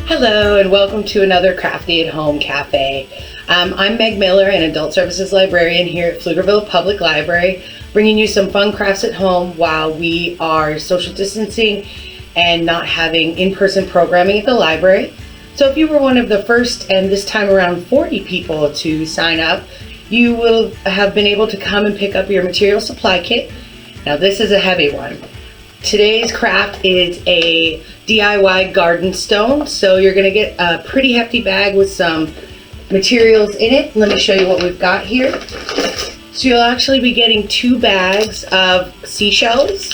Hello and welcome to another Crafty at Home Cafe. I'm Meg Miller, an Adult Services Librarian here at Pflugerville Public Library, bringing you some fun crafts at home while we are social distancing and not having in-person programming at the library. So if you were one of the first and this time around 40 people to sign up, you will have been able to come and pick up your material supply kit. Now this is a heavy one. Today's craft is a DIY garden stone, so you're going to get a pretty hefty bag with some materials in it. Let me show you what we've got here. So you'll actually be getting 2 bags of seashells.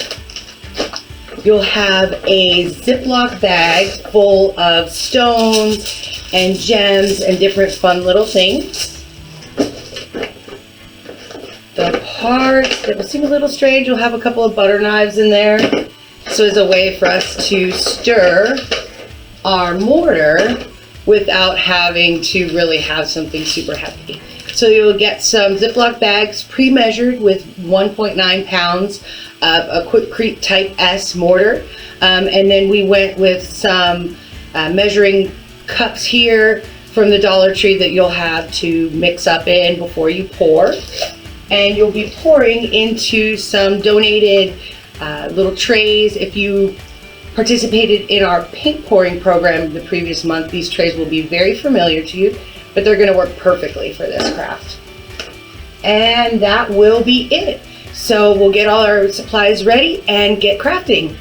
You'll have a Ziploc bag full of stones and gems and different fun little things. The part that will seem a little strange, you'll have a couple of butter knives in there. So as a way for us to stir our mortar without having to really have something super heavy. So you'll get some Ziploc bags pre-measured with 1.9 pounds of a Quikrete Type S mortar. And then we went with some measuring cups here from the Dollar Tree that you'll have to mix up in before you pour. And you'll be pouring into some donated little trays. If you participated in our paint pouring program the previous month, these trays will be very familiar to you, but they're going to work perfectly for this craft. And that will be it. So we'll get all our supplies ready and get crafting.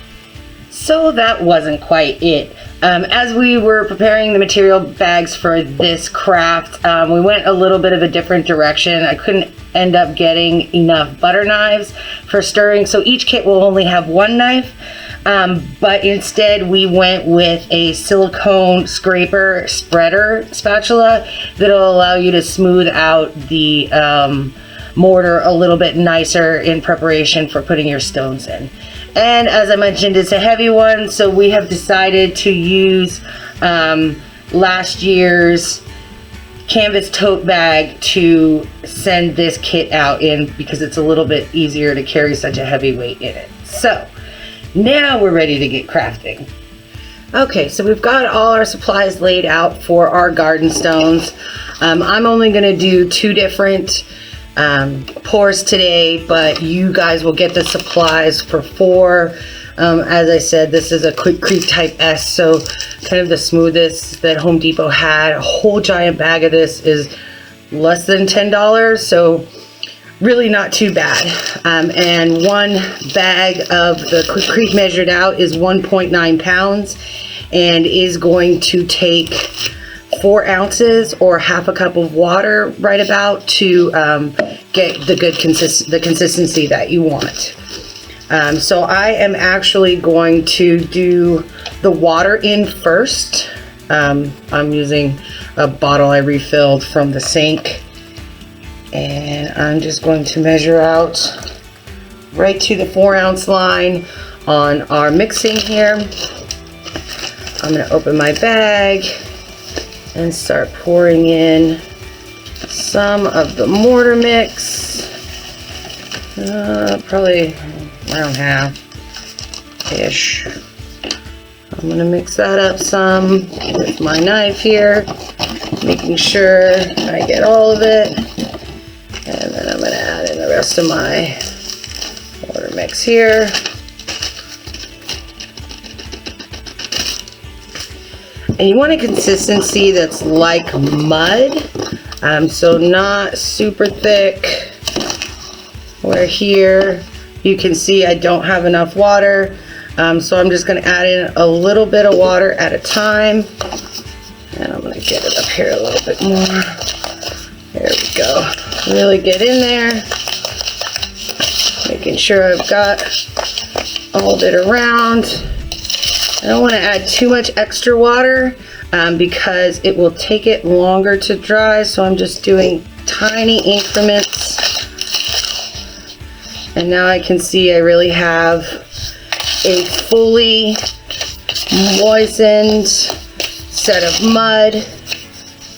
So that wasn't quite it. As we were preparing the material bags for this craft, we went a little bit of a different direction. I couldn't end up getting enough butter knives for stirring, so each kit will only have 1 knife, but instead we went with a silicone scraper spreader spatula that'll allow you to smooth out the mortar a little bit nicer in preparation for putting your stones in. And as I mentioned, it's a heavy one, so we have decided to use last year's canvas tote bag to send this kit out in, because it's a little bit easier to carry such a heavy weight in it. So now we're ready to get crafting. Okay, so we've got all our supplies laid out for our garden stones. I'm only going to do 2 different pours today, but you guys will get the supplies for 4. As I said, this is a Quikrete Type S, so kind of the smoothest that Home Depot had. A whole giant bag of this is less than $10, so really not too bad. And 1 bag of the Quikrete measured out is 1.9 pounds and is going to take 4 ounces or half a cup of water right about to get the consistency that you want. So I am actually going to do the water in first. I'm using a bottle I refilled from the sink, and I'm just going to measure out right to the 4-ounce line on our mixing here. I'm going to open my bag and start pouring in some of the mortar mix, probably around half-ish. I'm going to mix that up some with my knife here, making sure I get all of it, and then I'm going to add in the rest of my mortar mix here. And you want a consistency that's like mud, so not super thick. Where here you can see I don't have enough water, so I'm just going to add in a little bit of water at a time, and I'm going to get it up here a little bit more. There we go. Really get in there, making sure I've got all of it around. I don't want to add too much extra water because it will take it longer to dry, so I'm just doing tiny increments. And now I can see I really have a fully moistened set of mud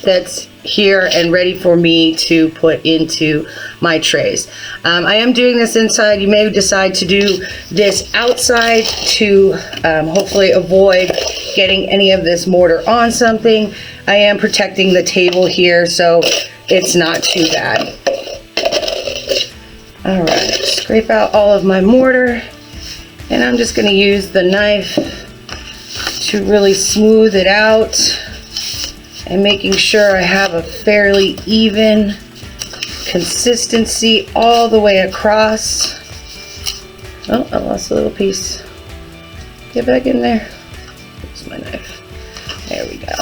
that's here and ready for me to put into my trays. I am doing this inside. You may decide to do this outside to hopefully avoid getting any of this mortar on something. I am protecting the table here, so it's not too bad. All right, scrape out all of my mortar, and I'm just going to use the knife to really smooth it out and making sure I have a fairly even consistency all the way across. Oh, I lost a little piece. Get back in there. Where's my knife? There we go.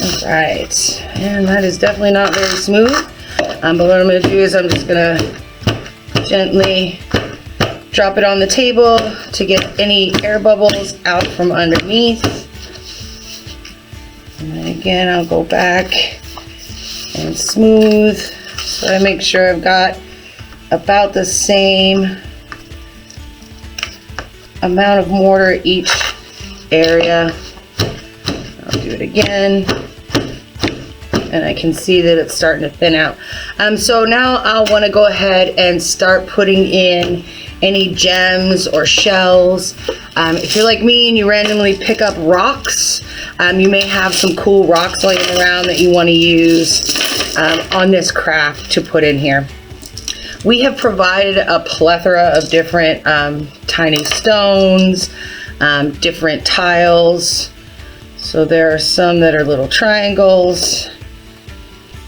All right, and that is definitely not very smooth. But what I'm going to do is I'm just going to gently drop it on the table to get any air bubbles out from underneath. And then again, I'll go back and smooth, so I make sure I've got about the same amount of mortar each area. I'll do it again, and I can see that it's starting to thin out. So now I'll want to go ahead and start putting in any gems or shells. If you're like me and you randomly pick up rocks, you may have some cool rocks laying around that you want to use on this craft to put in here. We have provided a plethora of different tiny stones, different tiles. So there are some that are little triangles,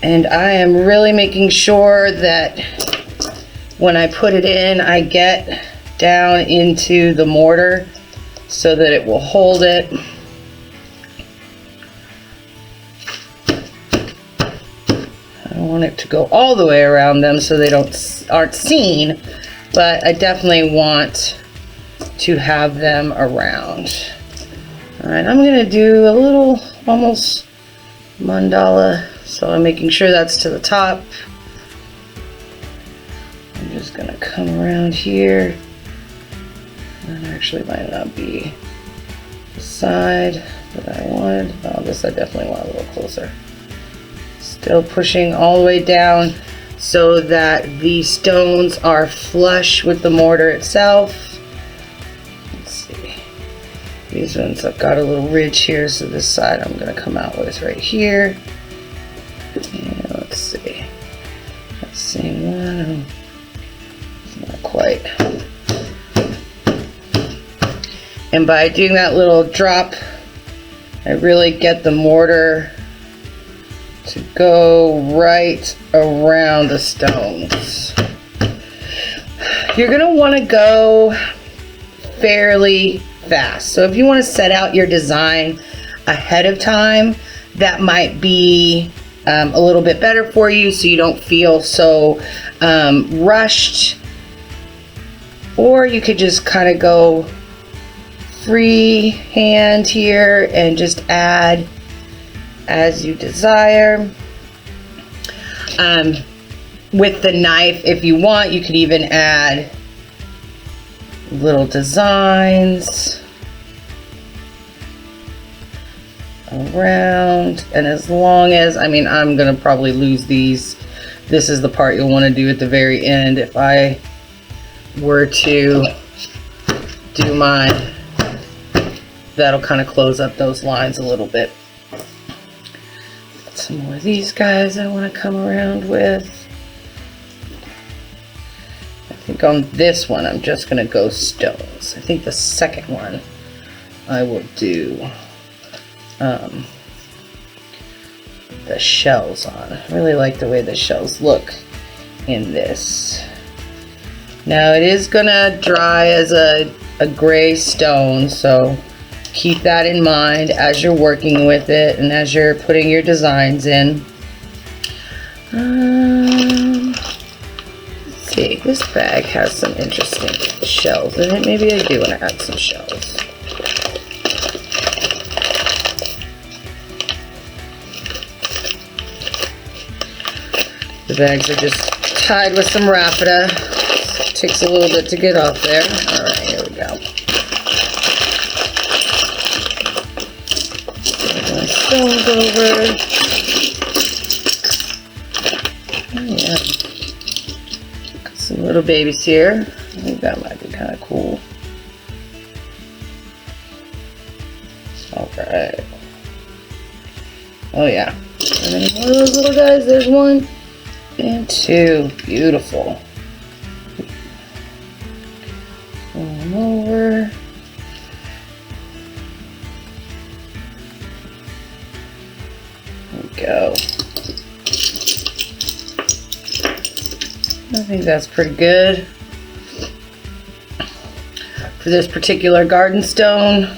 and I am really making sure that when I put it in, I get down into the mortar so that it will hold it. I don't want it to go all the way around them so they aren't seen, but I definitely want to have them around. All right, I'm going to do a little almost mandala, so I'm making sure that's to the top. I'm just going to come around here. That actually might not be the side that I wanted. Oh, this I definitely want a little closer. Still pushing all the way down so that the stones are flush with the mortar itself. Let's see. These ones I've got a little ridge here, so this side I'm going to come out with right here. And let's see. That same one. Not quite. And by doing that little drop, I really get the mortar to go right around the stones. You're going to want to go fairly fast. So if you want to set out your design ahead of time, that might be a little bit better for you, so you don't feel so rushed. Or you could just kind of go free hand here and just add as you desire. With the knife, if you want, you could even add little designs around, and as long as, I mean, I'm gonna probably lose these. This is the part you'll want to do at the very end if I were to do mine. That'll kind of close up those lines a little bit. Got some more of these guys I want to come around with. I think on this one I'm just going to go stones. I think the second one I will do the shells on. I really like the way the shells look in this. Now it is gonna dry as a gray stone, so keep that in mind as you're working with it and as you're putting your designs in. Let's see, this bag has some interesting shells in it. Maybe I do want to add some shells. The bags are just tied with some raffia. It takes a little bit to get off there. All right, here we go. Put my stones over. Oh, yeah. Got some little babies here. I think that might be kind of cool. All right. Oh yeah. And then one of those little guys, there's 1 and 2. Beautiful. One over. There we go. I think that's pretty good for this particular garden stone.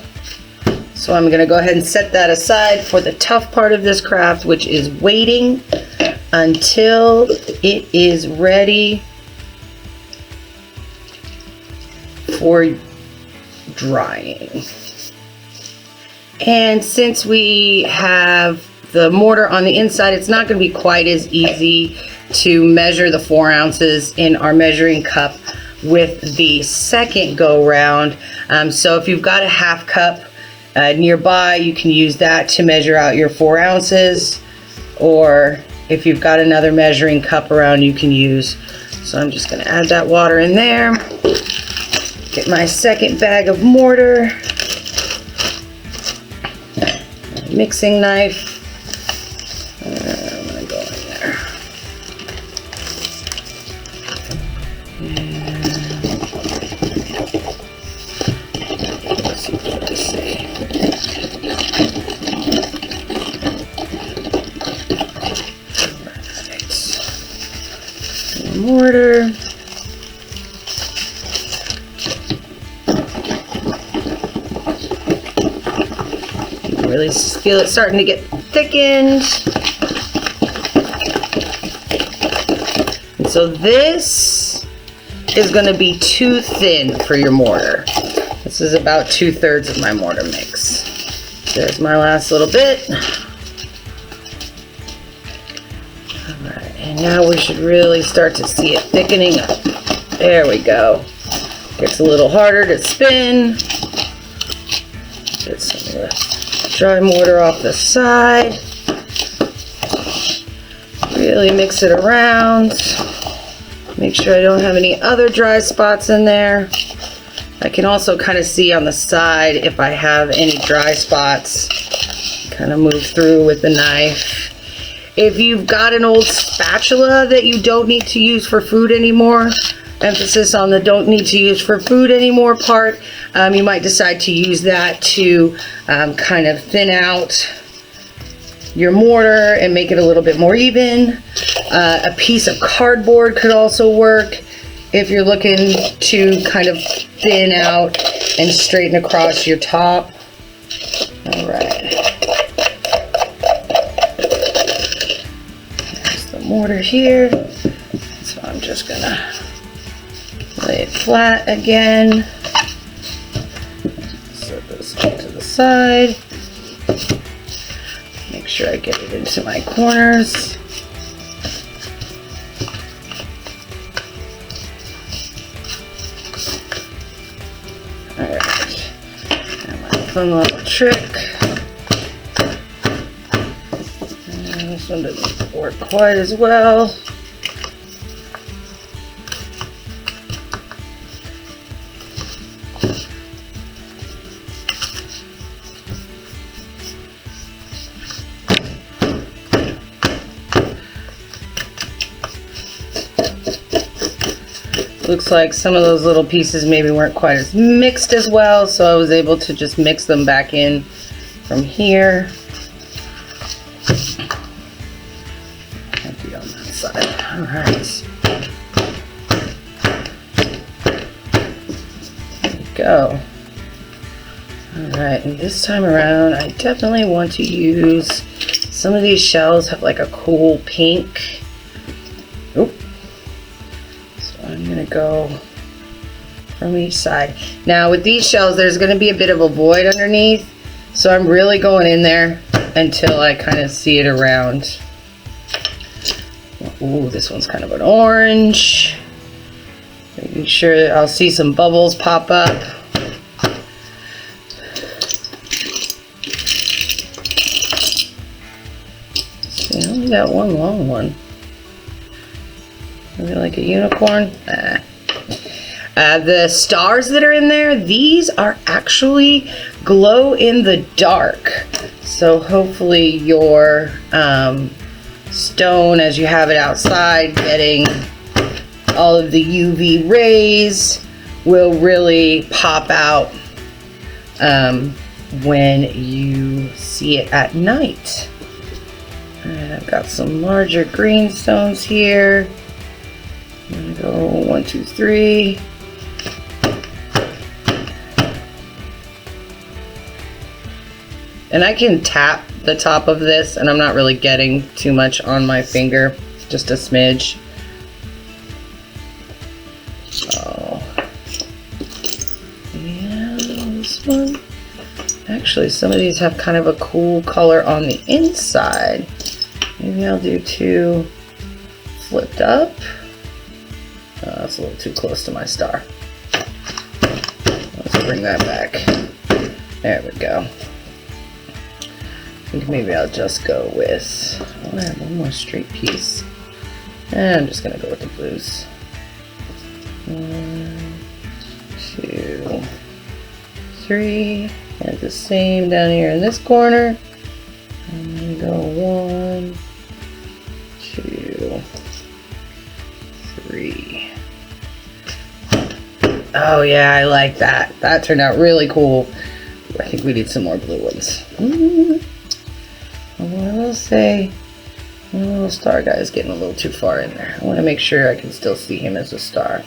So I'm going to go ahead and set that aside for the tough part of this craft, which is waiting until it is ready for drying. And since we have the mortar on the inside, it's not going to be quite as easy to measure the 4 ounces in our measuring cup with the second go round. So if you've got a half cup nearby, you can use that to measure out your 4 ounces, or if you've got another measuring cup around, you can use. So I'm just going to add that water in there, get my second bag of mortar, mixing knife, and I'm going to go in there. Let's see what I say. Alright. Mortar. You can really feel it starting to get thickened. And so this is going to be too thin for your mortar. This is about 2/3 of my mortar mix. There's my last little bit. Alright, and now we should really start to see it thickening up. There we go. Gets a little harder to spin. Get some of the dry mortar off the side. Really mix it around. Make sure I don't have any other dry spots in there. I can also kind of see on the side if I have any dry spots. Kind of move through with the knife. If you've got an old spatula that you don't need to use for food anymore, emphasis on the don't need to use for food anymore part, you might decide to use that to kind of thin out your mortar and make it a little bit more even. A piece of cardboard could also work if you're looking to kind of thin out and straighten across your top. All right. There's the mortar here. So I'm just gonna lay it flat again. Set this to the side. Make sure I get it into my corners. Alright, and my fun little trick. And this one doesn't work quite as well. Looks like some of those little pieces maybe weren't quite as mixed as well, so I was able to just mix them back in from here. Empty on that side. All right. There we go. All right, and this time around, I definitely want to use some of these shells have like a cool pink. Oop. I'm going to go from each side. Now with these shells, there's going to be a bit of a void underneath, so I'm really going in there until I kind of see it around. Ooh, this one's kind of an orange. Making sure I'll see some bubbles pop up. See, I only got one long one. Maybe like a unicorn? Nah. The stars that are in there, these are actually glow in the dark. So hopefully your stone, as you have it outside, getting all of the UV rays, will really pop out when you see it at night. And I've got some larger green stones here. I'm gonna go 1, 2, 3. And I can tap the top of this, and I'm not really getting too much on my finger, just a smidge. Oh, yeah, this one. Actually, some of these have kind of a cool color on the inside. Maybe I'll do 2 flipped up. Oh, that's a little too close to my star. Let's bring that back. There we go. I think maybe I'll just go with, I have one more straight piece. And I'm just gonna go with the blues. 1, 2, 3. And the same down here in this corner. I'm gonna go 1, 2, 3. Oh yeah, I like that. That turned out really cool. I think we need some more blue ones. Although I will say, the little star guy is getting a little too far in there. I want to make sure I can still see him as a star.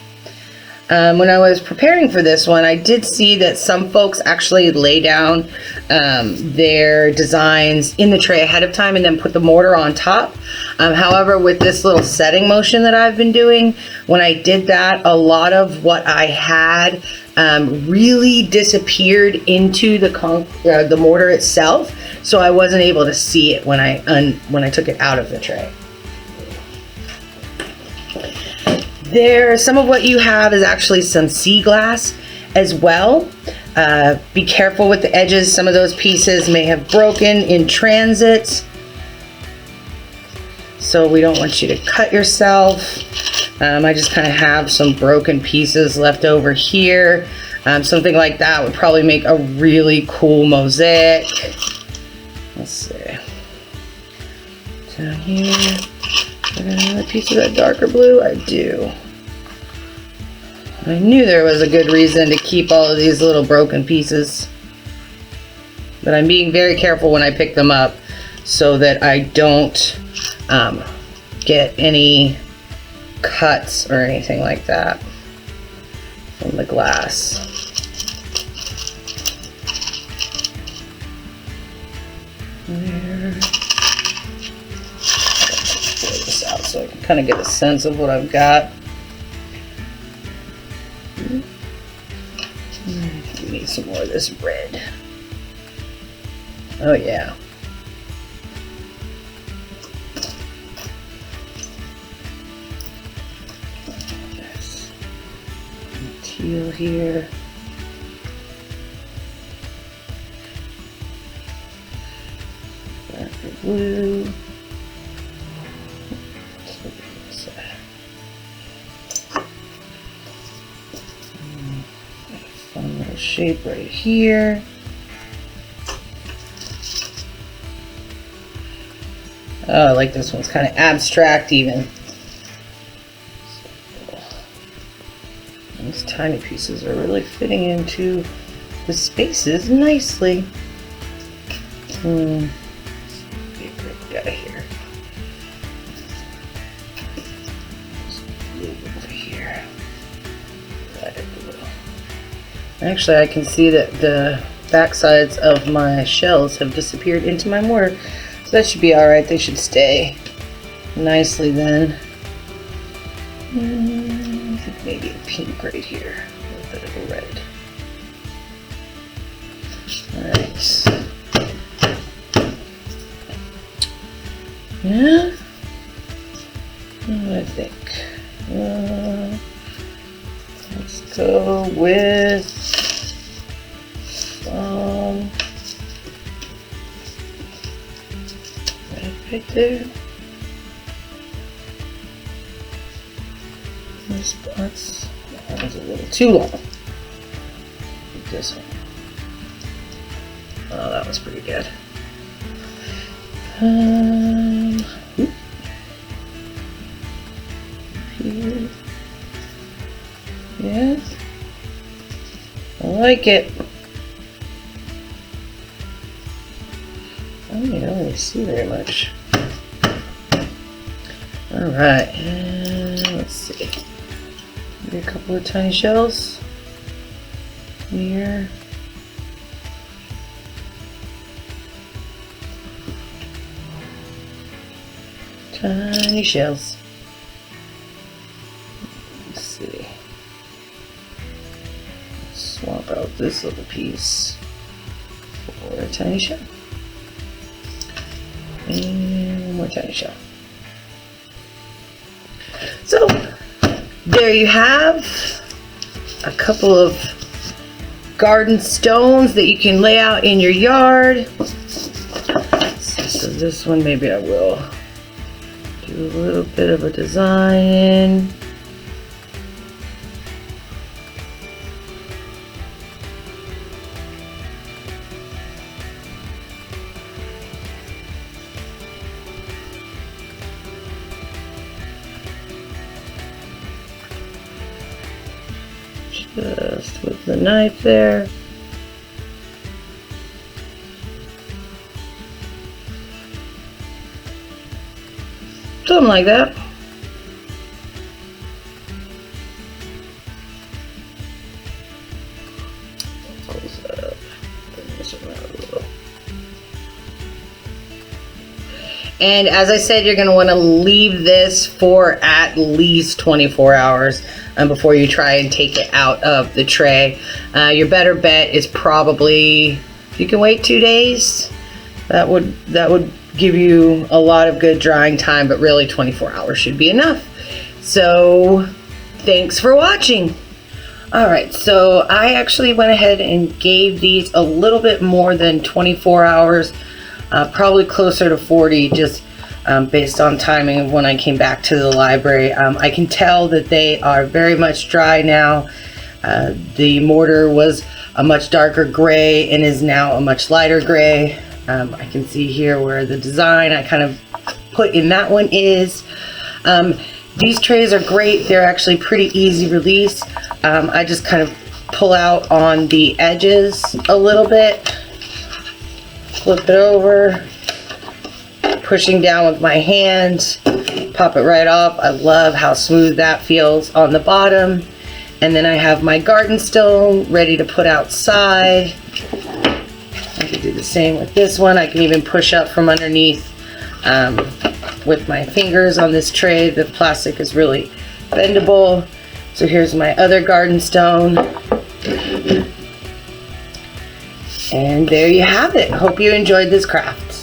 When I was preparing for this one, I did see that some folks actually lay down their designs in the tray ahead of time and then put the mortar on top. However, with this little setting motion that I've been doing, when I did that, a lot of what I had really disappeared into the mortar itself, so I wasn't able to see it when I took it out of the tray. Some of what you have is actually some sea glass as well. Be careful with the edges. Some of those pieces may have broken in transit, so we don't want you to cut yourself. I just kind of have some broken pieces left over here. Something like that would probably make a really cool mosaic. Let's see. Down here, I got another piece of that darker blue. I do. I knew there was a good reason to keep all of these little broken pieces, but I'm being very careful when I pick them up so that I don't get any cuts or anything like that from the glass. There. Pull this out so I can kind of get a sense of what I've got. We need some more of this red. Oh yeah. There's teal here. Darker blue. Fun little shape right here. Oh, I like this one. It's kind of abstract even. These tiny pieces are really fitting into the spaces nicely. Be a good guy here. Blue over here. Lighter blue. Actually, I can see that the back sides of my shells have disappeared into my mortar. So that should be alright. They should stay nicely then. I think maybe a pink right here. A little bit of a red. Alright. Yeah? What do I think? Let's go with some red right there. Some spots. That was a little too long. This one. Oh, that was pretty good. Here. Yes. I like it. I don't really see very much. Alright, and let's see. Maybe a couple of tiny shells here. Tiny shells. Let's see. Swap out this little piece for a tiny shell. And one more tiny shell. So, there you have a couple of garden stones that you can lay out in your yard. So this one maybe I will do a little bit of a design. Just with the knife there. Something like that. Close that up. Bring this around a little. And as I said, you're going to want to leave this for at least 24 hours before you try and take it out of the tray. Your better bet is probably, if you can wait 2 days, that would give you a lot of good drying time, but really 24 hours should be enough. So thanks for watching. Alright, so I actually went ahead and gave these a little bit more than 24 hours, probably closer to 40, just based on timing of when I came back to the library. I can tell that they are very much dry now. The mortar was a much darker gray and is now a much lighter gray. I can see here where the design I kind of put in that one is. These trays are great. They're actually pretty easy release. I just kind of pull out on the edges a little bit, flip it over, pushing down with my hand, pop it right off. I love how smooth that feels on the bottom. And then I have my garden stone ready to put outside. I can do the same with this one. I can even push up from underneath with my fingers on this tray. The plastic is really bendable. So here's my other garden stone. And there you have it. Hope you enjoyed this craft.